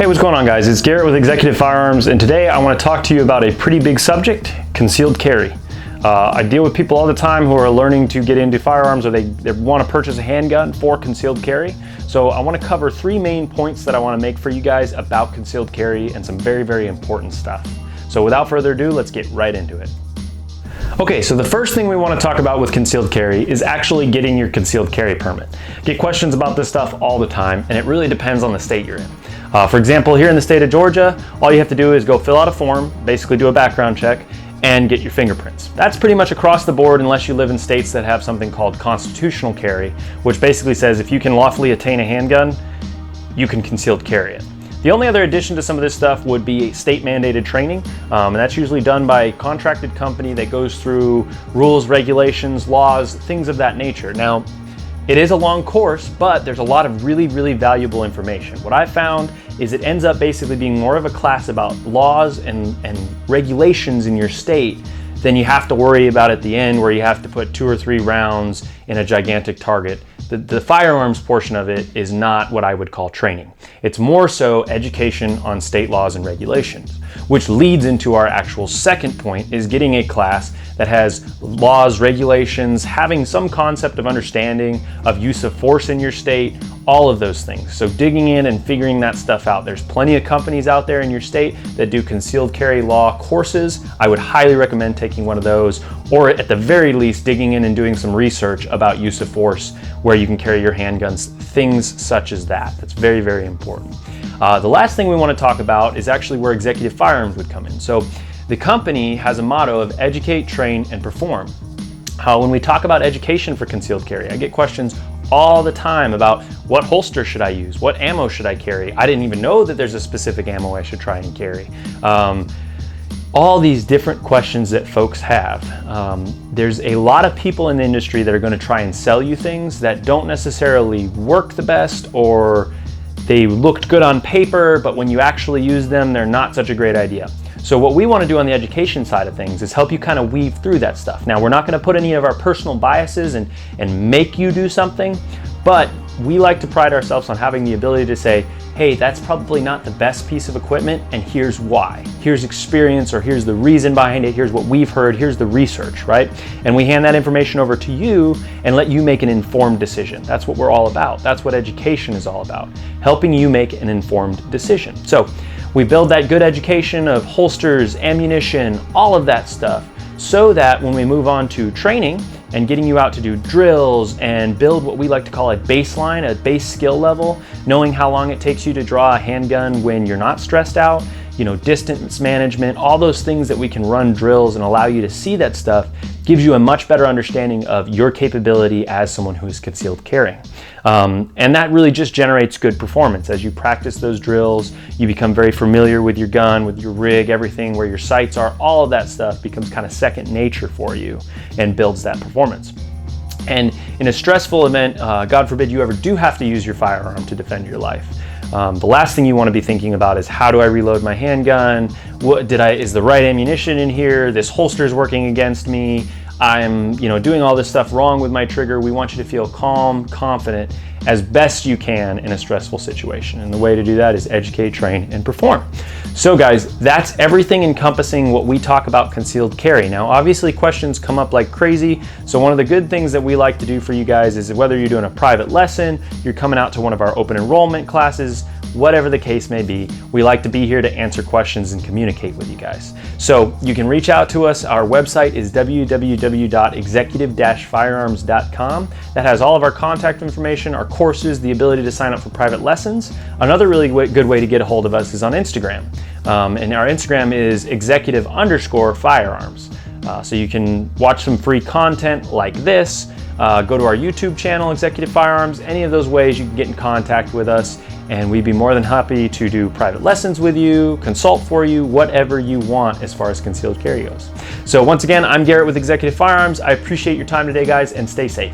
Hey, what's going on, guys? It's Garrett with Executive Firearms, and today I want to talk to you about a pretty big subject: concealed carry. I deal with people all the time who are learning to get into firearms, or they want to purchase a handgun for concealed carry. So I want to cover three main points that I want to make for you guys about concealed carry and some very, very important stuff. So without further ado, let's get right into it. Okay, so the first thing we want to talk about with concealed carry is actually getting your concealed carry permit. Get questions about this stuff all the time, and it really depends on the state you're in. For example, here in the state of Georgia, all you have to do is go fill out a form, basically do a background check, and get your fingerprints. That's pretty much across the board unless you live in states that have something called constitutional carry, which basically says if you can lawfully attain a handgun, you can concealed carry it. The only other addition to some of this stuff would be state mandated training, and that's usually done by a contracted company that goes through rules, regulations, laws, things of that nature. Now, it is a long course, but there's a lot of really, really valuable information. What I found is it ends up basically being more of a class about laws and regulations in your state than you have to worry about at the end, where you have to put 2 or 3 rounds in a gigantic target. The firearms portion of it is not what I would call training. It's more so education on state laws and regulations, which leads into our actual second point, is getting a class that has laws, regulations, having some concept of understanding of use of force in your state, all of those things. So digging in and figuring that stuff out. There's plenty of companies out there in your state that do concealed carry law courses. I would highly recommend taking one of those, or at the very least digging in and doing some research about use of force, where you can carry your handguns, things such as that. That's very, very important. The last thing we want to talk about is actually where Executive Firearms would come in. So the company has a motto of educate, train, and perform. When we talk about education for concealed carry, I get questions all the time about what holster should I use? What ammo should I carry? I didn't even know that there's a specific ammo I should try and carry. All these different questions that folks have. There's a lot of people in the industry that are going to try and sell you things that don't necessarily work the best, or they looked good on paper, but when you actually use them, they're not such a great idea. So what we want to do on the education side of things is help you kind of weave through that stuff. Now, we're not going to put any of our personal biases and make you do something, but we like to pride ourselves on having the ability to say, hey, that's probably not the best piece of equipment, and here's why. Here's experience, or here's the reason behind it, here's what we've heard, here's the research, right? And we hand that information over to you and let you make an informed decision. That's what we're all about. That's what education is all about, helping you make an informed decision. So we build that good education of holsters, ammunition, all of that stuff, so that when we move on to training and getting you out to do drills and build what we like to call a baseline, a base skill level, knowing how long it takes you to draw a handgun when you're not stressed out, distance management, all those things that we can run drills and allow you to see that stuff, gives you a much better understanding of your capability as someone who's concealed carrying. And that really just generates good performance. As you practice those drills, you become very familiar with your gun, with your rig, everything, where your sights are, all of that stuff becomes kind of second nature for you and builds that performance. And in a stressful event, God forbid you ever do have to use your firearm to defend your life, the last thing you want to be thinking about is, how do I reload my handgun? Is the right ammunition in here? This holster is working against me. I'm doing all this stuff wrong with my trigger. We want you to feel calm, confident, as best you can in a stressful situation. And the way to do that is educate, train, and perform. So guys, that's everything encompassing what we talk about concealed carry. Now, obviously questions come up like crazy. So one of the good things that we like to do for you guys is, whether you're doing a private lesson, you're coming out to one of our open enrollment classes, whatever the case may be, we like to be here to answer questions and communicate with you guys. So you can reach out to us. Our website is www.executive-firearms.com. That has all of our contact information, our courses, the ability to sign up for private lessons. Another really good way to get a hold of us is on Instagram. And our Instagram is executive_firearms. So you can watch some free content like this, go to our YouTube channel, Executive Firearms. Any of those ways you can get in contact with us, and we'd be more than happy to do private lessons with you, consult for you, whatever you want as far as concealed carry goes. So once again, I'm Garrett with Executive Firearms. I appreciate your time today, guys, and stay safe.